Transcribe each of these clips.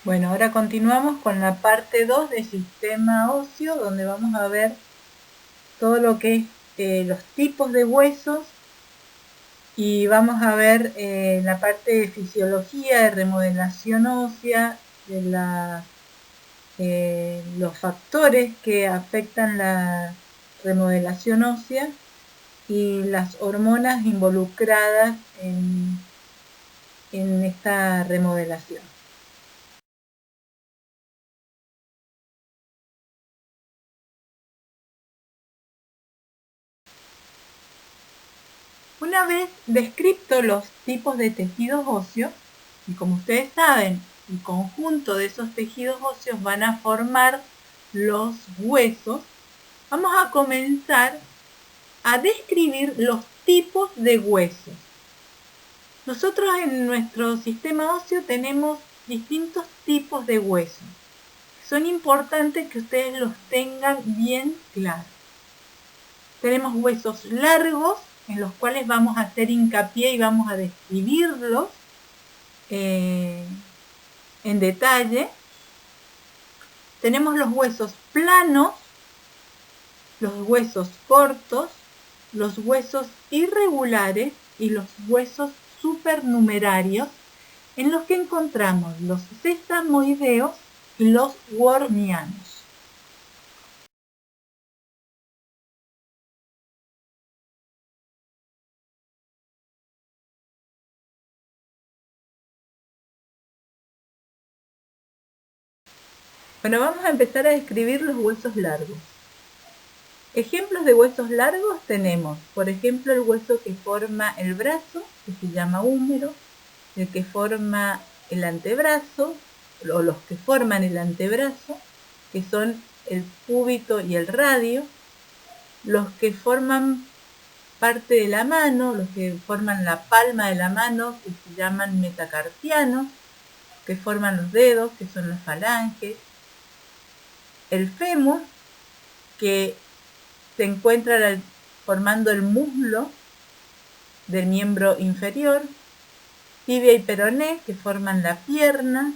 Bueno, ahora continuamos con la parte 2 del sistema óseo, donde vamos a ver todo lo que es los tipos de huesos y vamos a ver la parte de fisiología, de remodelación ósea, de los factores que afectan la remodelación ósea y las hormonas involucradas en esta remodelación. Una vez descritos los tipos de tejidos óseos, y como ustedes saben, el conjunto de esos tejidos óseos van a formar los huesos, vamos a comenzar a describir los tipos de huesos. Nosotros en nuestro sistema óseo tenemos distintos tipos de huesos. Son importantes que ustedes los tengan bien claros. Tenemos huesos largos, en los cuales vamos a hacer hincapié y vamos a describirlos en detalle. Tenemos los huesos planos, los huesos cortos, los huesos irregulares y los huesos supernumerarios, en los que encontramos los sesamoideos y los wormianos. Bueno, vamos a empezar a describir los huesos largos. Ejemplos de huesos largos tenemos, por ejemplo, el hueso que forma el brazo, que se llama húmero, el que forma el antebrazo, o los que forman el antebrazo, que son el cúbito y el radio, los que forman parte de la mano, los que forman la palma de la mano, que se llaman metacarpianos, que forman los dedos, que son las falanges, el fémur, que se encuentra formando el muslo del miembro inferior, tibia y peroné, que forman la pierna,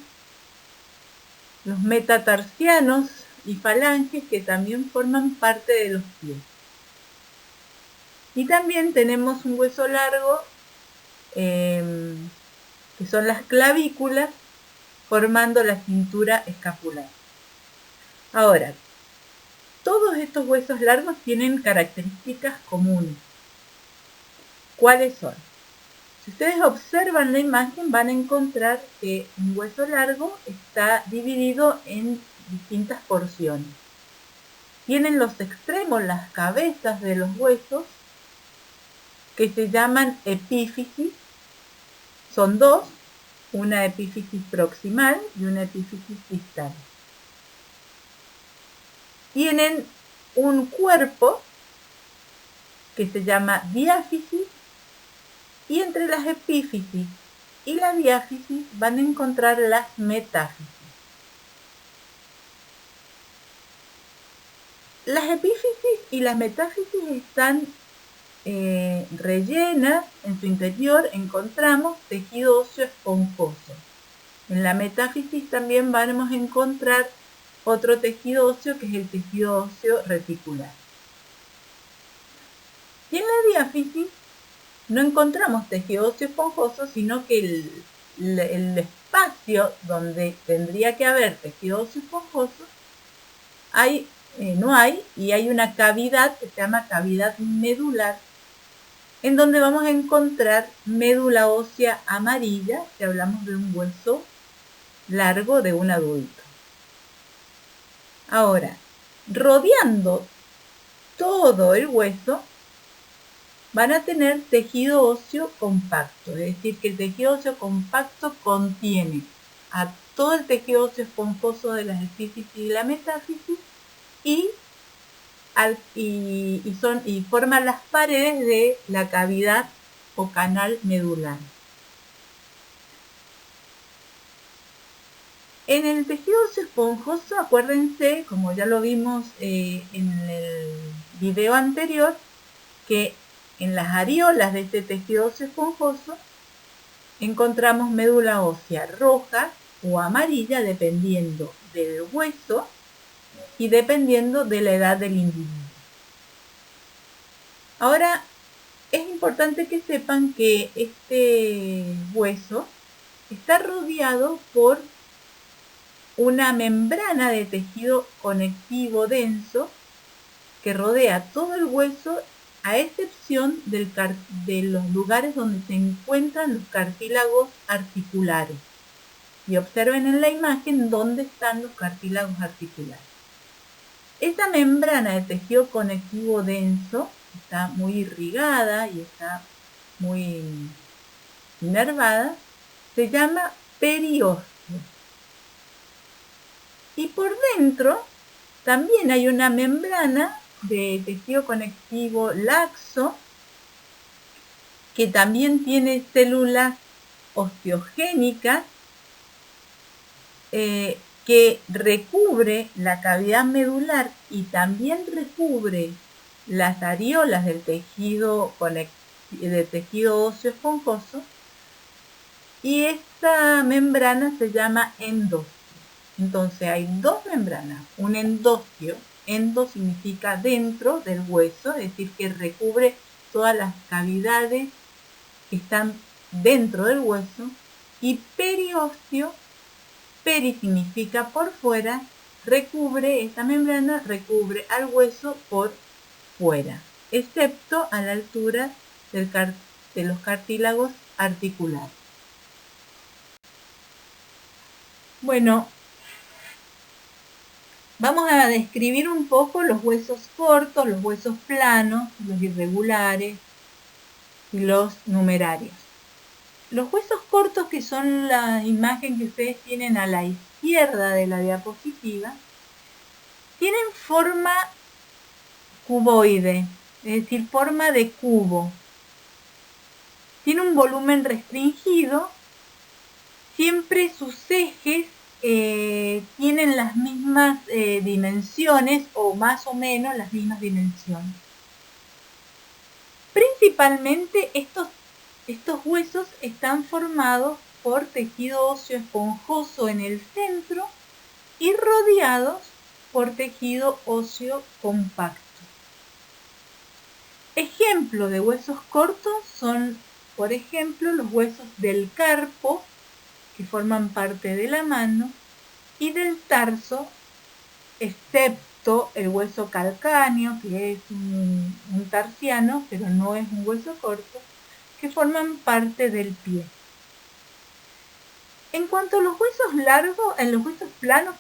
los metatarsianos y falanges, que también forman parte de los pies. Y también tenemos un hueso largo, que son las clavículas, formando la cintura escapular. Ahora, todos estos huesos largos tienen características comunes. ¿Cuáles son? Si ustedes observan la imagen, van a encontrar que un hueso largo está dividido en distintas porciones. Tienen los extremos, las cabezas de los huesos, que se llaman epífisis. Son dos, una epífisis proximal y una epífisis distal. Tienen un cuerpo que se llama diáfisis, y entre las epífisis y la diáfisis van a encontrar las metáfisis. Las epífisis y las metáfisis están rellenas. En su interior encontramos tejido óseo esponjoso. En la metáfisis también vamos a encontrar otro tejido óseo, que es el tejido óseo reticular. Y en la diáfisis no encontramos tejido óseo esponjoso, sino que el espacio donde tendría que haber tejido óseo esponjoso no hay, y hay una cavidad que se llama cavidad medular, en donde vamos a encontrar médula ósea amarilla, si hablamos de un hueso largo de un adulto. Ahora, rodeando todo el hueso, van a tener tejido óseo compacto, es decir, que el tejido óseo compacto contiene a todo el tejido óseo esponjoso de las epífisis y la metáfisis y forman las paredes de la cavidad o canal medular. En el tejido óseo esponjoso, acuérdense, como ya lo vimos en el video anterior, que en las areolas de este tejido óseo esponjoso encontramos médula ósea roja o amarilla dependiendo del hueso y dependiendo de la edad del individuo. Ahora, es importante que sepan que este hueso está rodeado por una membrana de tejido conectivo denso que rodea todo el hueso a excepción de los lugares donde se encuentran los cartílagos articulares. Y observen en la imagen dónde están los cartílagos articulares. Esta membrana de tejido conectivo denso está muy irrigada y está muy inervada, se llama periósteo. Y por dentro también hay una membrana de tejido conectivo laxo que también tiene células osteogénicas que recubre la cavidad medular y también recubre las areolas del tejido óseo esponjoso, y esta membrana se llama endostio. Entonces hay dos membranas, un endostio, endo significa dentro del hueso, es decir, que recubre todas las cavidades que están dentro del hueso, y periósteo, peri significa por fuera, esta membrana recubre al hueso por fuera, excepto a la altura de los cartílagos articulares. Bueno, vamos a describir un poco los huesos cortos, los huesos planos, los irregulares y los numerarios. Los huesos cortos, que son la imagen que ustedes tienen a la izquierda de la diapositiva, tienen forma cuboide, es decir, forma de cubo. Tiene un volumen restringido, siempre sus ejes tienen las mismas dimensiones o más o menos las mismas dimensiones. Principalmente estos huesos están formados por tejido óseo esponjoso en el centro y rodeados por tejido óseo compacto. Ejemplos de huesos cortos son, por ejemplo, los huesos del carpo, que forman parte de la mano, y del tarso, excepto el hueso calcáneo, que es un tarsiano, pero no es un hueso corto, que forman parte del pie. En cuanto a los huesos largos, en los huesos planos,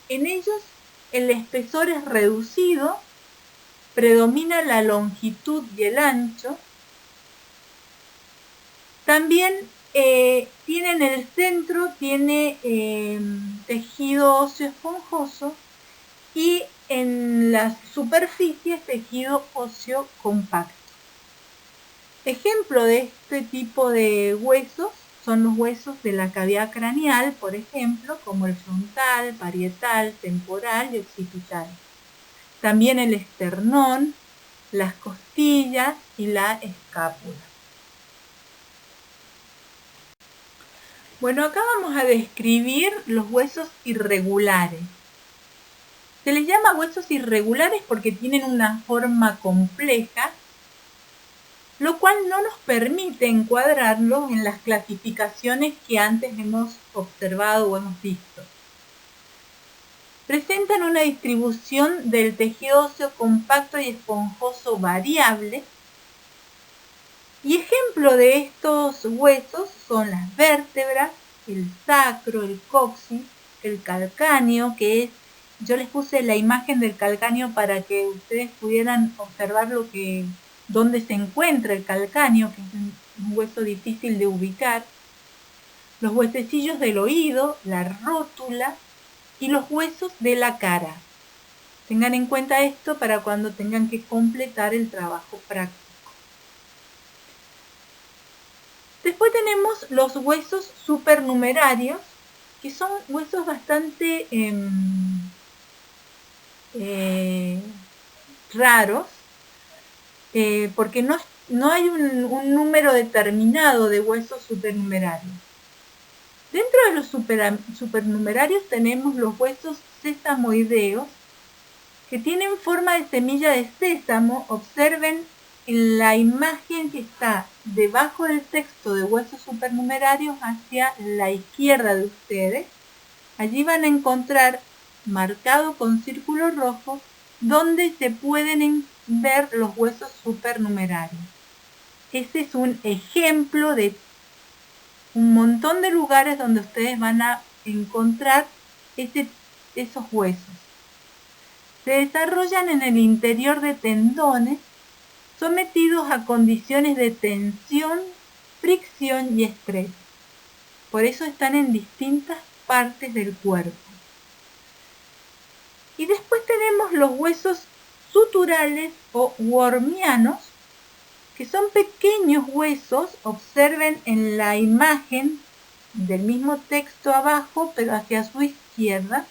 en ellos el espesor es reducido, predomina la longitud y el ancho. También tiene en el centro tejido óseo esponjoso y en las superficies tejido óseo compacto. Ejemplo de este tipo de huesos son los huesos de la cavidad craneal, por ejemplo, como el frontal, parietal, temporal y occipital. También el esternón, las costillas y la escápula. Bueno, acá vamos a describir los huesos irregulares. Se les llama huesos irregulares porque tienen una forma compleja, lo cual no nos permite encuadrarlos en las clasificaciones que antes hemos observado o hemos visto. Presentan una distribución del tejido óseo compacto y esponjoso variable. Y ejemplo de estos huesos son las vértebras, el sacro, el coxis, el calcáneo, que es, yo les puse la imagen del calcáneo para que ustedes pudieran observar dónde se encuentra el calcáneo, que es un hueso difícil de ubicar, los huesecillos del oído, la rótula y los huesos de la cara. Tengan en cuenta esto para cuando tengan que completar el trabajo práctico. Después tenemos los huesos supernumerarios, que son huesos bastante raros, porque no hay un número determinado de huesos supernumerarios. Dentro de los supernumerarios tenemos los huesos sesamoideos, que tienen forma de semilla de sésamo. Observen en la imagen que está debajo del texto de huesos supernumerarios hacia la izquierda de ustedes. Allí van a encontrar marcado con círculo rojo donde se pueden ver los huesos supernumerarios. Este es un ejemplo de un montón de lugares donde ustedes van a encontrar esos huesos. Se desarrollan en el interior de tendones sometidos a condiciones de tensión, fricción y estrés. Por eso están en distintas partes del cuerpo. Y después tenemos los huesos suturales o wormianos, que son pequeños huesos. Observen en la imagen del mismo texto abajo, pero hacia su izquierda,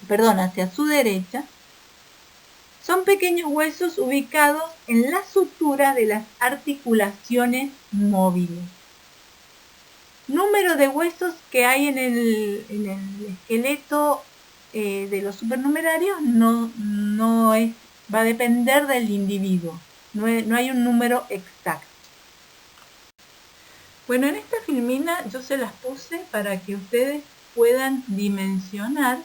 hacia su derecha. Son pequeños huesos ubicados en la sutura de las articulaciones móviles. Número de huesos que hay en el esqueleto de los supernumerarios va a depender del individuo. No hay un número exacto. Bueno, en esta filmina yo se las puse para que ustedes puedan dimensionar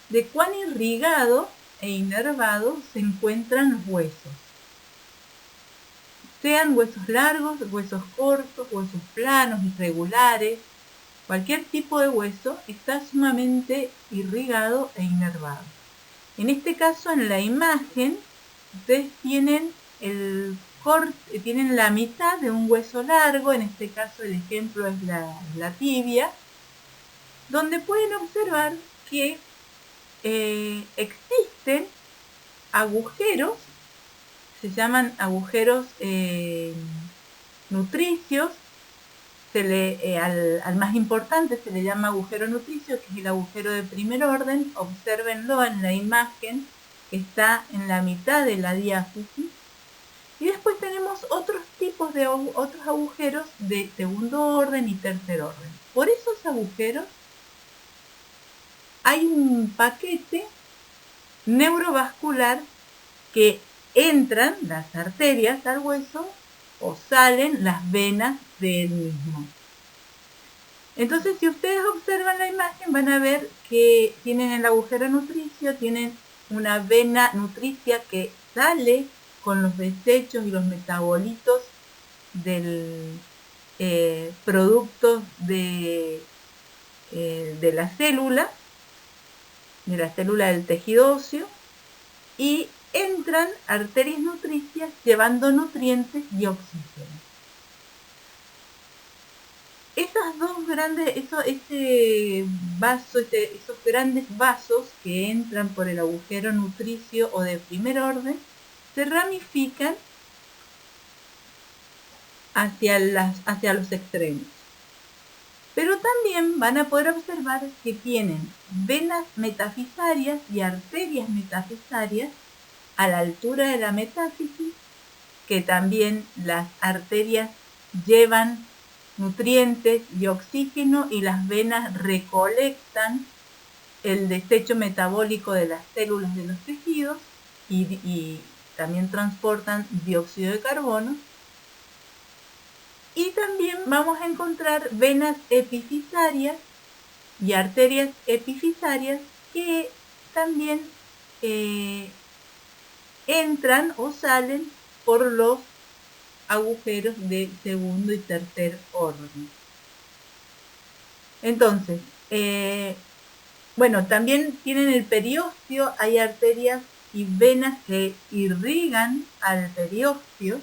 de cuán irrigado e inervado se encuentran los huesos. Sean huesos largos, huesos cortos, huesos planos, irregulares, cualquier tipo de hueso está sumamente irrigado e inervado. En este caso, en la imagen, ustedes tienen tienen la mitad de un hueso largo. En este caso el ejemplo es la tibia, donde pueden observar que existen agujeros, se llaman agujeros nutricios. Al más importante se le llama agujero nutricio, que es el agujero de primer orden. Obsérvenlo en la imagen que está en la mitad de la diáfisis. Y después tenemos otros tipos de otros agujeros de segundo orden y tercer orden. Por esos agujeros hay un paquete neurovascular que entran las arterias al hueso o salen las venas del mismo. Entonces, si ustedes observan la imagen, van a ver que tienen el agujero nutricio, tienen una vena nutricia que sale con los desechos y los metabolitos del productos de la célula del tejido óseo, y entran arterias nutricias llevando nutrientes y oxígeno. Esos grandes vasos que entran por el agujero nutricio o de primer orden se ramifican hacia los extremos. Pero también van a poder observar que tienen venas metafisarias y arterias metafisarias a la altura de la metáfisis, que también las arterias llevan nutrientes y oxígeno y las venas recolectan el desecho metabólico de las células de los tejidos y también transportan dióxido de carbono. Y también vamos a encontrar venas epifisarias y arterias epifisarias que también entran o salen por los agujeros de segundo y tercer orden. Entonces, también tienen el periósteo. Hay arterias y venas que irrigan al periósteo.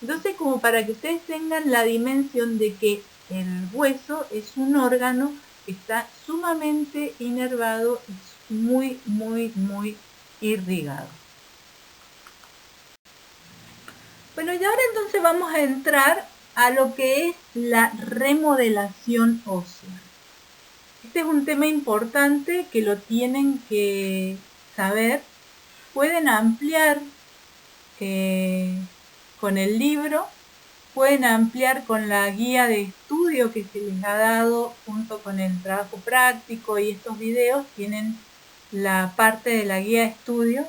Entonces, como para que ustedes tengan la dimensión de que el hueso es un órgano que está sumamente inervado y muy, muy, muy irrigado. Bueno, y ahora entonces vamos a entrar a lo que es la remodelación ósea. Este es un tema importante que lo tienen que saber. Pueden ampliar con el libro, pueden ampliar con la guía de estudio estudio que se les ha dado junto con el trabajo práctico y estos videos tienen la parte de la guía de estudio.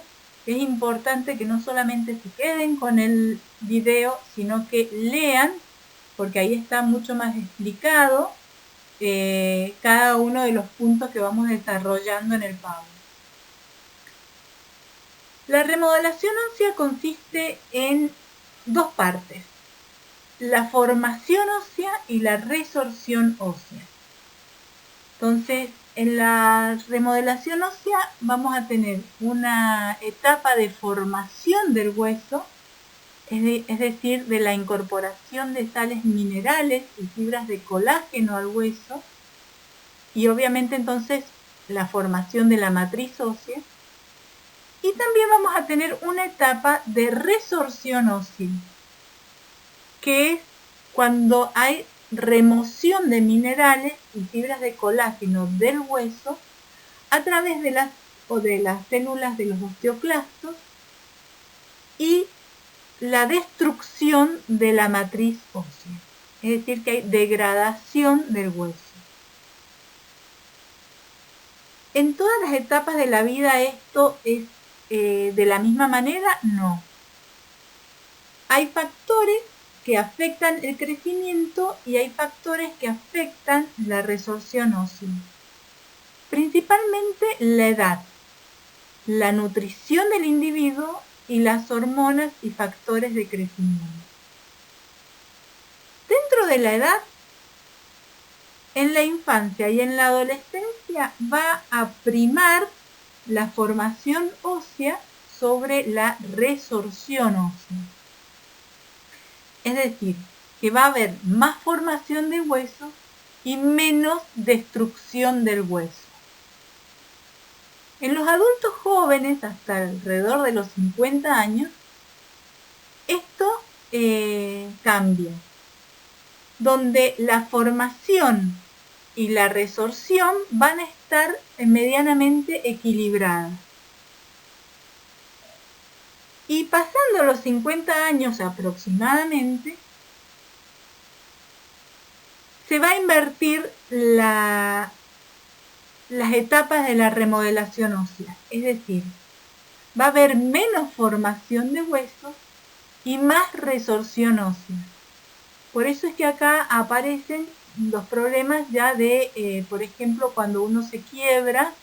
Es importante que no solamente se queden con el video, sino que lean, porque ahí está mucho más explicado cada uno de los puntos que vamos desarrollando en el PowerPoint. La remodelación ósea consiste en dos partes: la formación ósea y la resorción ósea. Entonces, en la remodelación ósea vamos a tener una etapa de formación del hueso, es decir, de la incorporación de sales minerales y fibras de colágeno al hueso, y obviamente entonces la formación de la matriz ósea. Y también vamos a tener una etapa de resorción ósea, que es cuando hay remoción de minerales y fibras de colágeno del hueso a través de las células de los osteoclastos y la destrucción de la matriz ósea. Es decir, que hay degradación del hueso. ¿En todas las etapas de la vida esto es de la misma manera? No. Hay factores que afectan el crecimiento y hay factores que afectan la resorción ósea. Principalmente la edad, la nutrición del individuo y las hormonas y factores de crecimiento. Dentro de la edad, en la infancia y en la adolescencia va a primar la formación ósea sobre la resorción ósea. Es decir, que va a haber más formación de hueso y menos destrucción del hueso. En los adultos jóvenes, hasta alrededor de los 50 años, esto cambia, donde la formación y la resorción van a estar medianamente equilibradas. Y pasando los 50 años aproximadamente, se va a invertir las etapas de la remodelación ósea. Es decir, va a haber menos formación de huesos y más resorción ósea. Por eso es que acá aparecen los problemas ya de, por ejemplo, cuando uno se quiebra,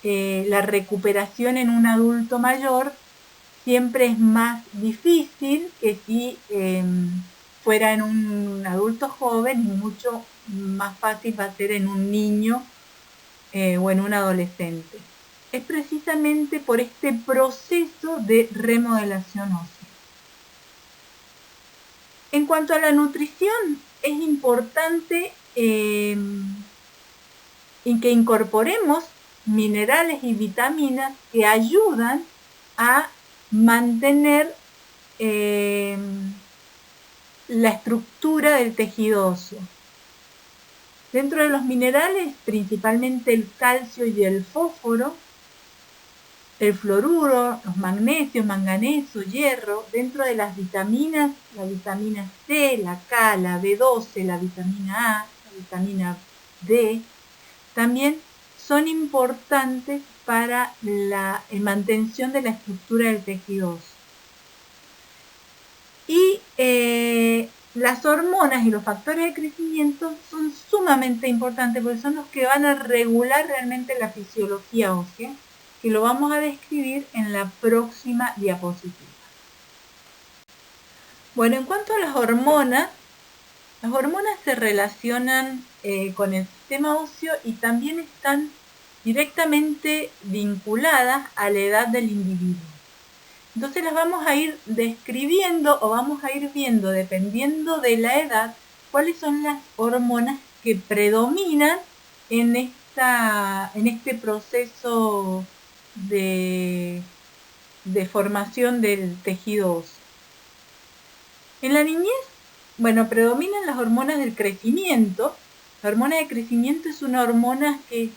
la recuperación en un adulto mayor siempre es más difícil que si fuera en un adulto joven, y mucho más fácil va a ser en un niño o en un adolescente. Es precisamente por este proceso de remodelación ósea. En cuanto a la nutrición, es importante que incorporemos minerales y vitaminas que ayudan a mantener la estructura del tejido óseo. Dentro de los minerales, principalmente el calcio y el fósforo, el fluoruro, los magnesios, manganeso, hierro. Dentro de las vitaminas, la vitamina C, la K, la B12, la vitamina A, la vitamina D, también son importantes para la mantención de la estructura del tejido óseo. Y las hormonas y los factores de crecimiento son sumamente importantes porque son los que van a regular realmente la fisiología ósea, que lo vamos a describir en la próxima diapositiva. Bueno, en cuanto a las hormonas se relacionan con el sistema óseo y también están directamente vinculadas a la edad del individuo. Entonces las vamos a ir describiendo o vamos a ir viendo, dependiendo de la edad, cuáles son las hormonas que predominan en este proceso de formación del tejido óseo. En la niñez, predominan las hormonas del crecimiento. La hormona de crecimiento es una hormona que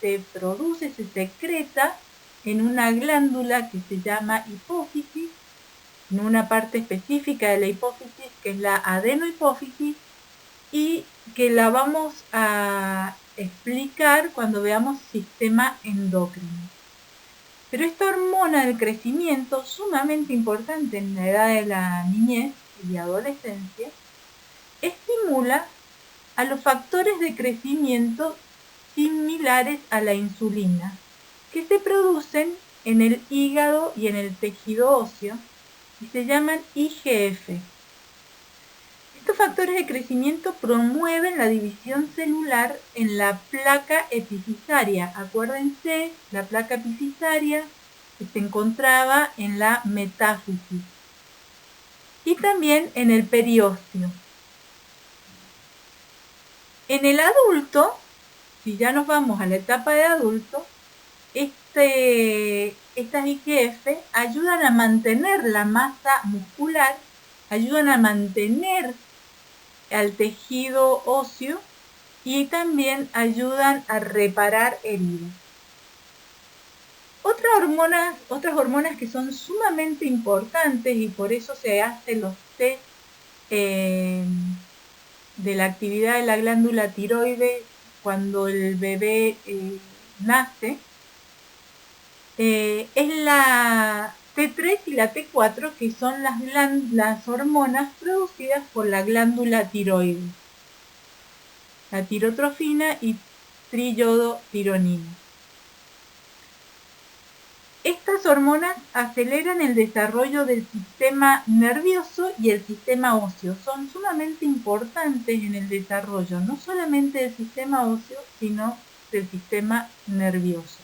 se produce, se secreta en una glándula que se llama hipófisis, en una parte específica de la hipófisis, que es la adenohipófisis, y que la vamos a explicar cuando veamos sistema endocrino. Pero esta hormona del crecimiento, sumamente importante en la edad de la niñez y adolescencia, estimula a los factores de crecimiento similares a la insulina, que se producen en el hígado y en el tejido óseo y se llaman IGF. Estos factores de crecimiento promueven la división celular en la placa epifisaria. Acuérdense, la placa epifisaria que se encontraba en la metáfisis y también en el periósteo. En el adulto, si ya nos vamos a la etapa de adulto, estas IGF ayudan a mantener la masa muscular, ayudan a mantener al tejido óseo y también ayudan a reparar heridas. Otras hormonas que son sumamente importantes y por eso se hacen los test de la actividad de la glándula tiroides cuando el bebé nace, es la T3 y la T4, que son las hormonas producidas por la glándula tiroides, la tirotrofina y triiodotironina. Estas hormonas aceleran el desarrollo del sistema nervioso y el sistema óseo. Son sumamente importantes en el desarrollo, no solamente del sistema óseo, sino del sistema nervioso.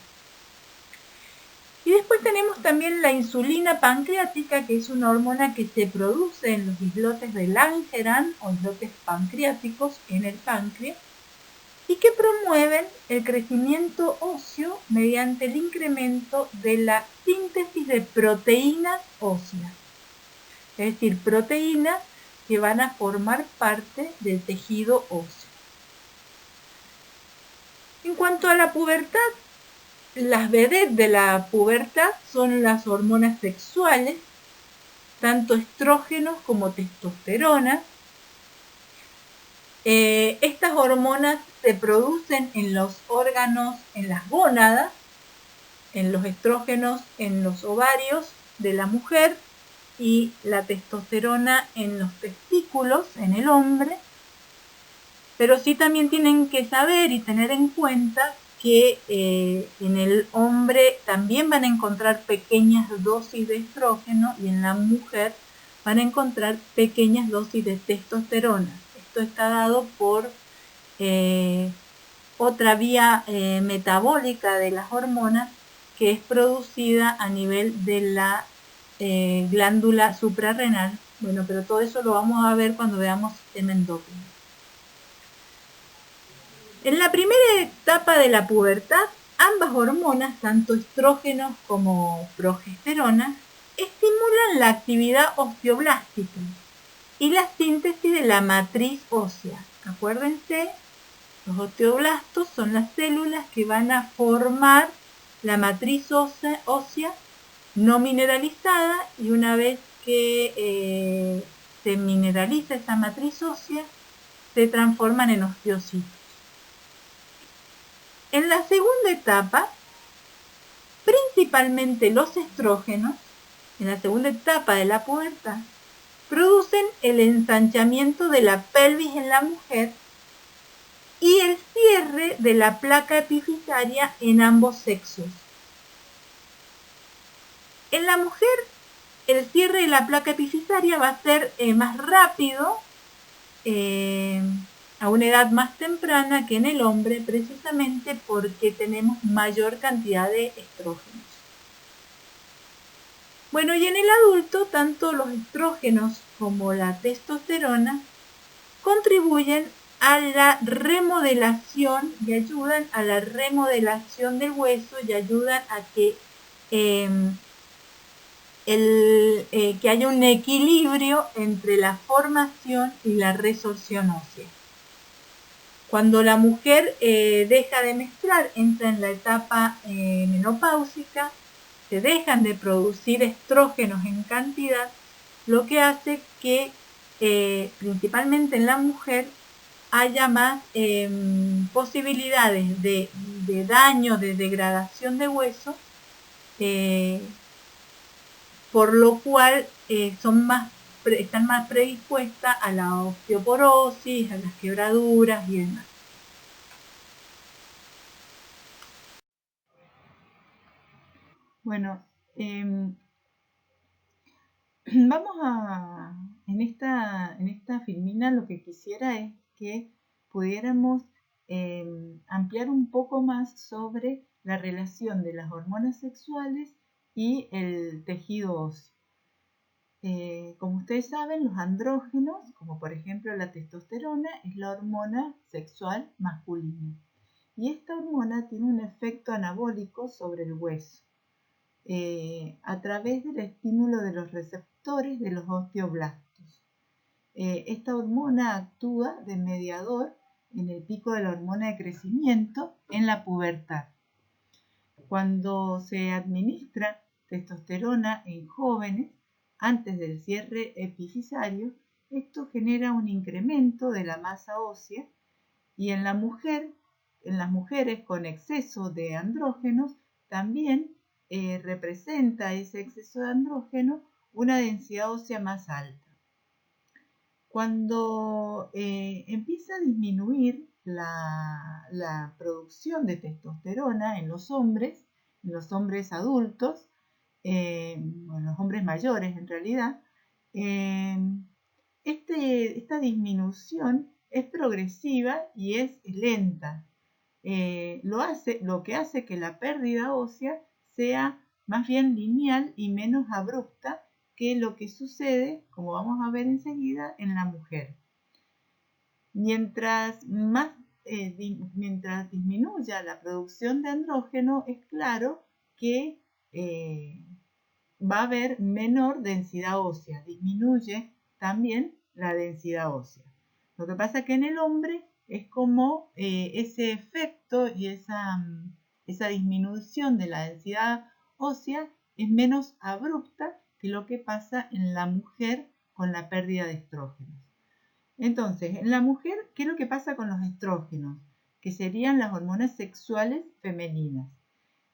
Y después tenemos también la insulina pancreática, que es una hormona que se produce en los islotes de Langerhans o islotes pancreáticos en el páncreas y que promueven el crecimiento óseo mediante el incremento de la síntesis de proteínas óseas. Es decir, proteínas que van a formar parte del tejido óseo. En cuanto a la pubertad, las vedettes de la pubertad son las hormonas sexuales, tanto estrógenos como testosterona. Estas hormonas se producen en los órganos, en las gónadas, en los estrógenos, en los ovarios de la mujer y la testosterona en los testículos, en el hombre. Pero sí también tienen que saber y tener en cuenta que en el hombre también van a encontrar pequeñas dosis de estrógeno y en la mujer van a encontrar pequeñas dosis de testosterona. Esto está dado por otra vía metabólica de las hormonas que es producida a nivel de la glándula suprarrenal. Bueno, pero todo eso lo vamos a ver cuando veamos sistema endocrino. En la primera etapa de la pubertad, ambas hormonas, tanto estrógenos como progesterona, estimulan la actividad osteoblástica y la síntesis de la matriz ósea. Acuérdense, los osteoblastos son las células que van a formar la matriz ósea no mineralizada y una vez que se mineraliza esa matriz ósea, se transforman en osteocitos. En la segunda etapa, principalmente los estrógenos, en la segunda etapa de la pubertad, producen el ensanchamiento de la pelvis en la mujer y el cierre de la placa epifisaria en ambos sexos. En la mujer, el cierre de la placa epifisaria va a ser más rápido a una edad más temprana que en el hombre, precisamente porque tenemos mayor cantidad de estrógenos. Bueno, y en el adulto, tanto los estrógenos como la testosterona contribuyen a la remodelación y ayudan a la remodelación del hueso y ayudan a que haya un equilibrio entre la formación y la resorción ósea. Cuando la mujer deja de menstruar, entra en la etapa menopáusica, se dejan de producir estrógenos en cantidad, lo que hace que principalmente en la mujer haya más posibilidades de daño, de degradación de hueso, por lo cual están más predispuestas a la osteoporosis, a las quebraduras y demás. Bueno, vamos a, en esta filmina lo que quisiera es que pudiéramos ampliar un poco más sobre la relación de las hormonas sexuales y el tejido óseo. Como ustedes saben, los andrógenos, como por ejemplo la testosterona, es la hormona sexual masculina. Y esta hormona tiene un efecto anabólico sobre el hueso. A través del estímulo de los receptores de los osteoblastos. Esta hormona actúa de mediador en el pico de la hormona de crecimiento en la pubertad. Cuando se administra testosterona en jóvenes antes del cierre epifisario, esto genera un incremento de la masa ósea y en las mujeres con exceso de andrógenos también representa ese exceso de andrógeno una densidad ósea más alta. Cuando empieza a disminuir la producción de testosterona en los hombres adultos, en los hombres mayores en realidad, esta disminución es progresiva y es lenta. Lo que hace que la pérdida ósea sea más bien lineal y menos abrupta que lo que sucede, como vamos a ver enseguida, en la mujer. Mientras disminuya la producción de andrógeno, es claro que va a haber menor densidad ósea, disminuye también la densidad ósea. Lo que pasa es que en el hombre es como ese efecto y esa disminución de la densidad ósea es menos abrupta que lo que pasa en la mujer con la pérdida de estrógenos. Entonces, en la mujer, ¿qué es lo que pasa con los estrógenos? Que serían las hormonas sexuales femeninas.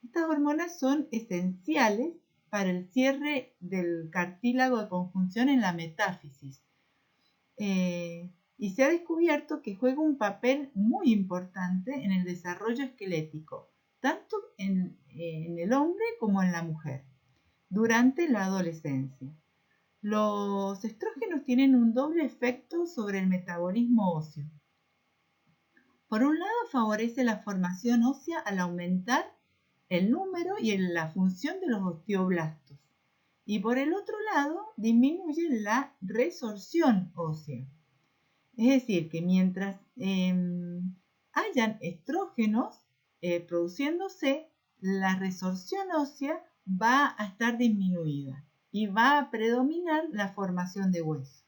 Estas hormonas son esenciales para el cierre del cartílago de conjunción en la metáfisis. Y se ha descubierto que juega un papel muy importante en el desarrollo esquelético, tanto en el hombre como en la mujer, durante la adolescencia. Los estrógenos tienen un doble efecto sobre el metabolismo óseo. Por un lado, favorece la formación ósea al aumentar el número y la función de los osteoblastos. Y por el otro lado, disminuye la resorción ósea. Es decir, que mientras hayan estrógenos produciéndose, la resorción ósea va a estar disminuida y va a predominar la formación de hueso.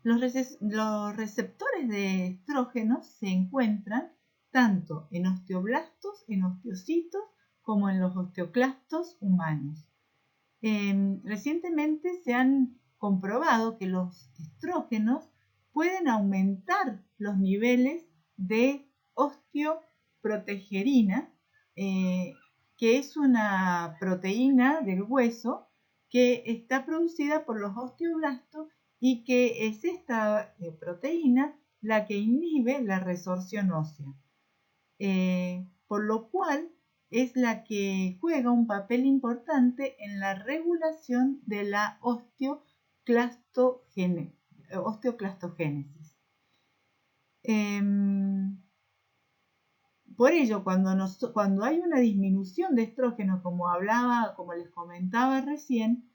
Los receptores de estrógenos se encuentran tanto en osteoblastos, en osteocitos, como en los osteoclastos humanos. Recientemente se han comprobado que los estrógenos pueden aumentar los niveles de osteoprotegerina, que es una proteína del hueso que está producida por los osteoblastos y que es esta proteína la que inhibe la resorción ósea. Por lo cual es la que juega un papel importante en la regulación de la osteoclastogénesis. Por ello, cuando hay una disminución de estrógeno, como les comentaba recién,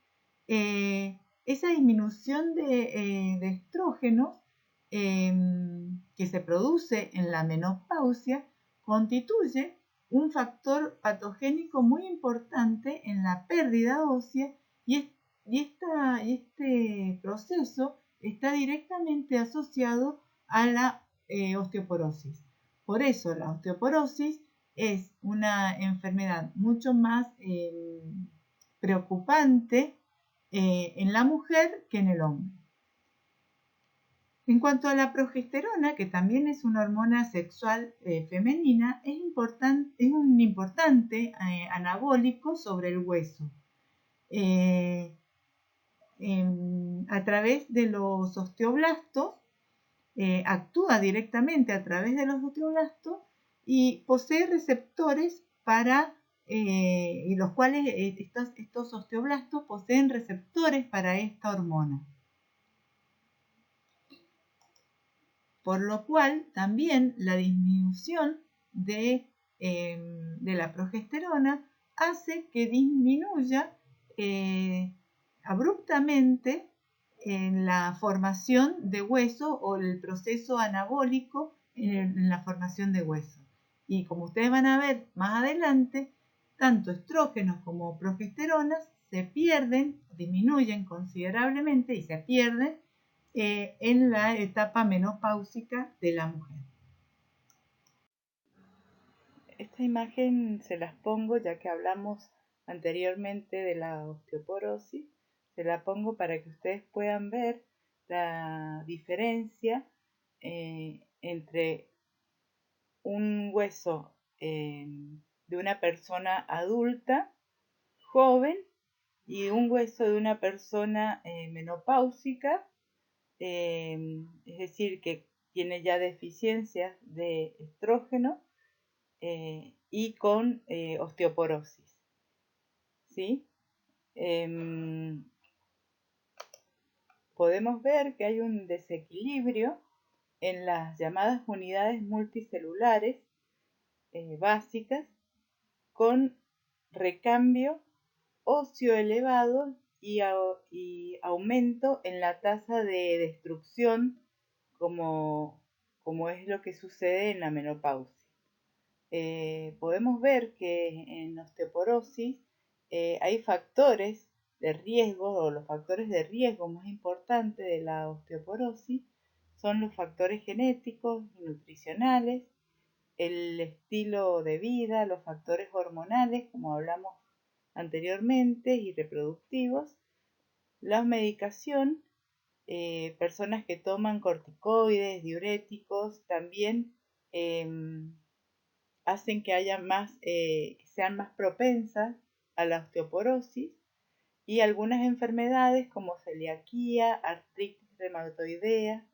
esa disminución de estrógenos que se produce en la menopausia constituye un factor patogénico muy importante en la pérdida ósea y este proceso está directamente asociado a la osteoporosis. Por eso la osteoporosis es una enfermedad mucho más preocupante en la mujer que en el hombre. En cuanto a la progesterona, que también es una hormona sexual femenina, es un importante anabólico sobre el hueso. A través de los osteoblastos, actúa directamente a través de los osteoblastos y posee receptores y los cuales estos osteoblastos poseen receptores para esta hormona. Por lo cual también la disminución de la progesterona hace que disminuya abruptamente en la formación de hueso o el proceso anabólico en la formación de hueso. Y como ustedes van a ver más adelante, tanto estrógenos como progesteronas se pierden, disminuyen considerablemente y se pierden en la etapa menopáusica de la mujer. Esta imagen se las pongo ya que hablamos anteriormente de la osteoporosis. Se la pongo para que ustedes puedan ver la diferencia entre un hueso de una persona adulta, joven, y un hueso de una persona menopáusica, es decir, que tiene ya deficiencias de estrógeno y con osteoporosis. ¿Sí? Podemos ver que hay un desequilibrio en las llamadas unidades multicelulares básicas con recambio óseo elevado y aumento en la tasa de destrucción como es lo que sucede en la menopausia. Podemos ver que en osteoporosis hay factores de riesgo, o los factores de riesgo más importantes de la osteoporosis son los factores genéticos y nutricionales, el estilo de vida, los factores hormonales, como hablamos anteriormente, y reproductivos, la medicación, personas que toman corticoides, diuréticos, también hacen que sean más propensas a la osteoporosis, y algunas enfermedades como celiaquía, artritis reumatoidea,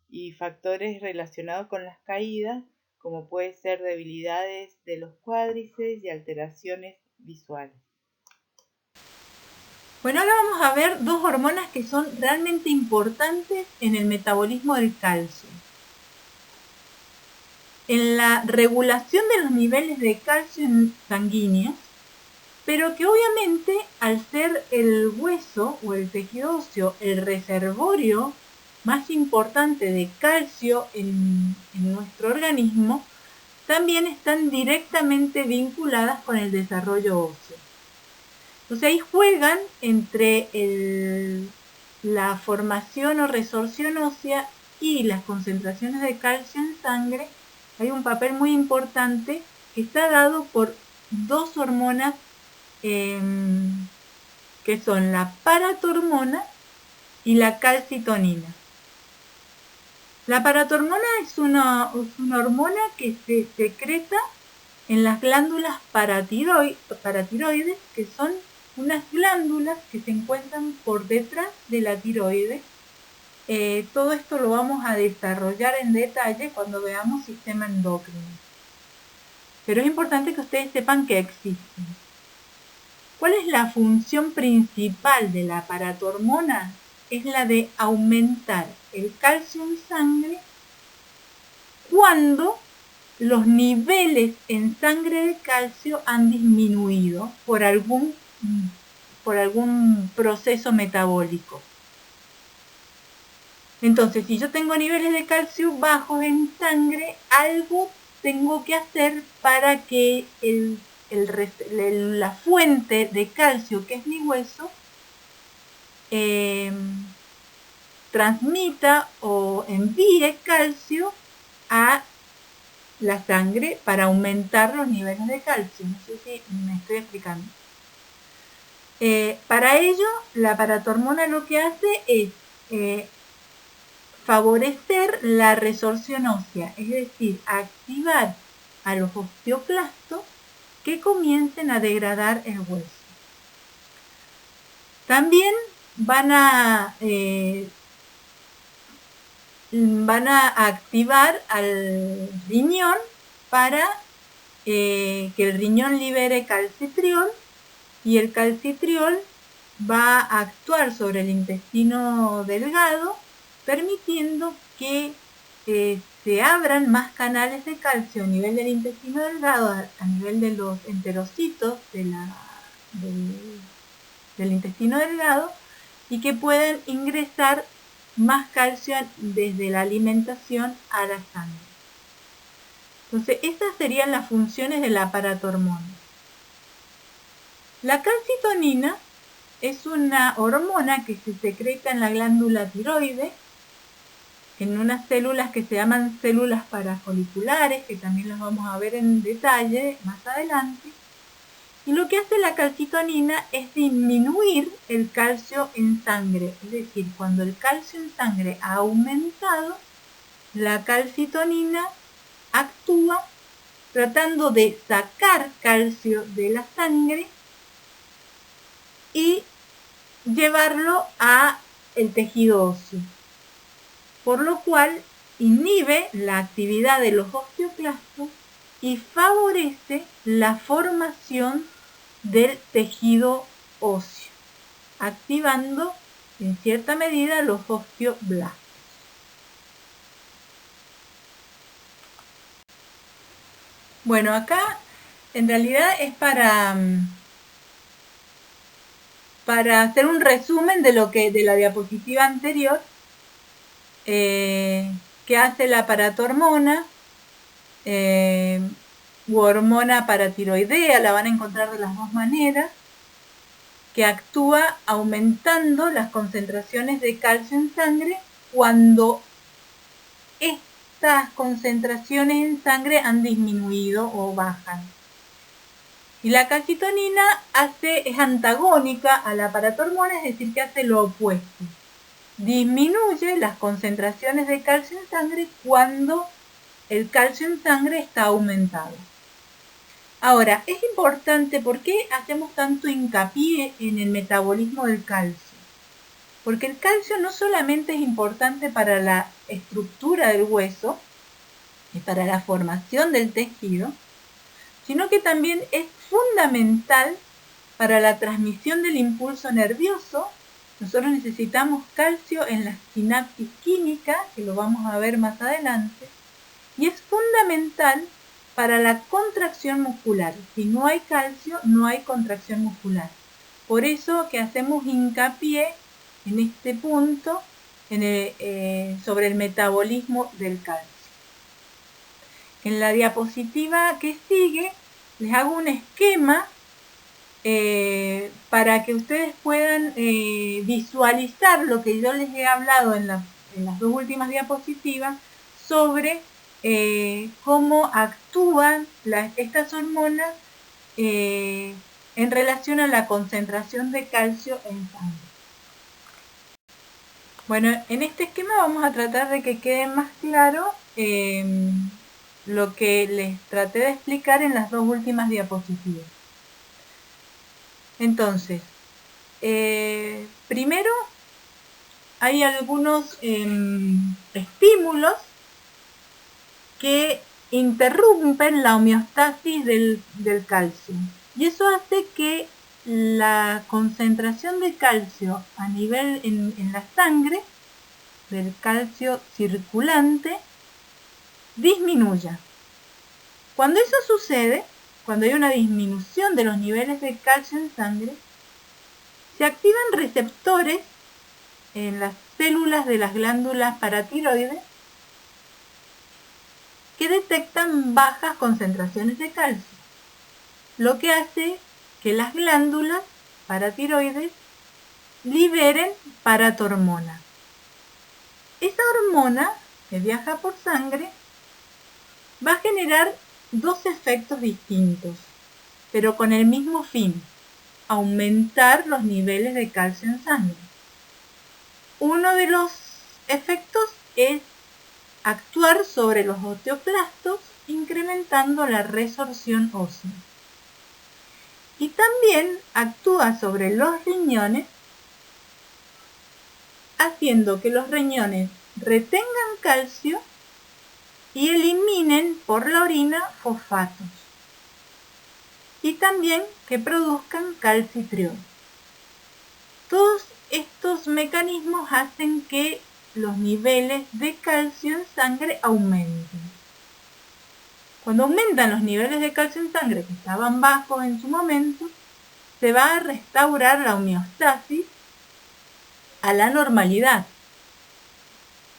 y factores relacionados con las caídas, como puede ser debilidades de los cuádriceps y alteraciones visuales. Bueno, ahora vamos a ver dos hormonas que son realmente importantes en el metabolismo del calcio. En la regulación de los niveles de calcio sanguíneos, pero que obviamente al ser el hueso o el tejido óseo el reservorio más importante de calcio en nuestro organismo, también están directamente vinculadas con el desarrollo óseo. Entonces ahí juegan entre la formación o resorción ósea y las concentraciones de calcio en sangre. Hay un papel muy importante que está dado por dos hormonas que son la paratormona y la calcitonina. La paratormona es una hormona que se secreta en las glándulas paratiroides, que son unas glándulas que se encuentran por detrás de la tiroides. Todo esto lo vamos a desarrollar en detalle cuando veamos sistema endocrino. Pero es importante que ustedes sepan que existen. ¿Cuál es la función principal de la paratormona? Es la de aumentar el calcio en sangre cuando los niveles en sangre de calcio han disminuido por algún proceso metabólico. Entonces, si yo tengo niveles de calcio bajos en sangre, algo tengo que hacer para que la fuente de calcio, que es mi hueso, transmita o envíe calcio a la sangre para aumentar los niveles de calcio. No sé si me estoy explicando. Para ello, la paratormona lo que hace es favorecer la resorción ósea, es decir, activar a los osteoclastos que comiencen a degradar el hueso. También van a activar al riñón para que el riñón libere calcitriol, y el calcitriol va a actuar sobre el intestino delgado, permitiendo que se abran más canales de calcio a nivel del intestino delgado, a nivel de los enterocitos del intestino delgado, y que puedan ingresar más calcio desde la alimentación a la sangre. Entonces, esas serían las funciones del aparato hormona. La calcitonina es una hormona que se secreta en la glándula tiroides, en unas células que se llaman células parafoliculares, que también las vamos a ver en detalle más adelante. Y lo que hace la calcitonina es disminuir el calcio en sangre. Es decir, cuando el calcio en sangre ha aumentado, la calcitonina actúa tratando de sacar calcio de la sangre y llevarlo a el tejido óseo, por lo cual inhibe la actividad de los osteoclastos y favorece la formación del tejido óseo, activando en cierta medida los osteoblastos. Bueno, acá en realidad es para hacer un resumen de la diapositiva anterior, que hace la paratormona u hormona paratiroidea, la van a encontrar de las dos maneras, que actúa aumentando las concentraciones de calcio en sangre cuando estas concentraciones en sangre han disminuido o bajan. Y la calcitonina es antagónica a la paratormona, es decir, que hace lo opuesto. Disminuye las concentraciones de calcio en sangre cuando el calcio en sangre está aumentado. Ahora, es importante, ¿por qué hacemos tanto hincapié en el metabolismo del calcio? Porque el calcio no solamente es importante para la estructura del hueso y para la formación del tejido, sino que también es fundamental para la transmisión del impulso nervioso. Nosotros necesitamos calcio en la sinapsis química, que lo vamos a ver más adelante, y es fundamental para la contracción muscular. Si no hay calcio, no hay contracción muscular. Por eso que hacemos hincapié en este punto sobre el metabolismo del calcio. En la diapositiva que sigue les hago un esquema para que ustedes puedan visualizar lo que yo les he hablado en las dos últimas diapositivas sobre cómo actúan estas hormonas en relación a la concentración de calcio en sangre. Bueno, en este esquema vamos a tratar de que quede más claro lo que les traté de explicar en las dos últimas diapositivas. Entonces, primero hay algunos estímulos que interrumpen la homeostasis del calcio, y eso hace que la concentración de calcio a nivel en la sangre, del calcio circulante, disminuya. Cuando eso sucede, cuando hay una disminución de los niveles de calcio en sangre, se activan receptores en las células de las glándulas paratiroides que detectan bajas concentraciones de calcio, lo que hace que las glándulas paratiroides liberen paratormona. Esa hormona que viaja por sangre va a generar dos efectos distintos, pero con el mismo fin: aumentar los niveles de calcio en sangre. uno de los efectos es actuar sobre los osteoclastos, incrementando la resorción ósea. Y también actúa sobre los riñones, haciendo que los riñones retengan calcio y eliminen por la orina fosfatos. Y también que produzcan calcitriol. Todos estos mecanismos hacen que los niveles de calcio en sangre aumenten. Cuando aumentan los niveles de calcio en sangre, que estaban bajos en su momento, se va a restaurar la homeostasis a la normalidad.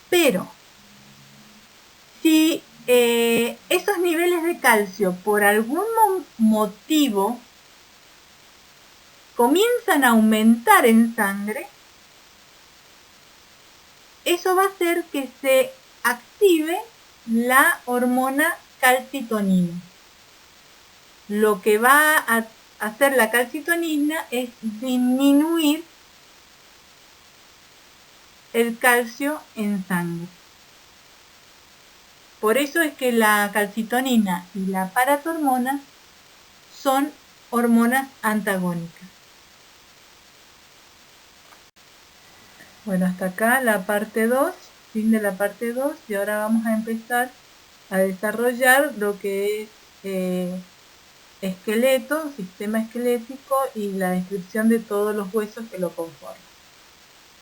Pero si esos niveles de calcio por algún motivo comienzan a aumentar en sangre, eso va a hacer que se active la hormona calcitonina. Lo que va a hacer la calcitonina es disminuir el calcio en sangre. Por eso es que la calcitonina y la paratormona son hormonas antagónicas. Bueno, hasta acá la parte 2, fin de la parte 2, y ahora vamos a empezar a desarrollar lo que es esqueleto, sistema esquelético y la descripción de todos los huesos que lo conforman.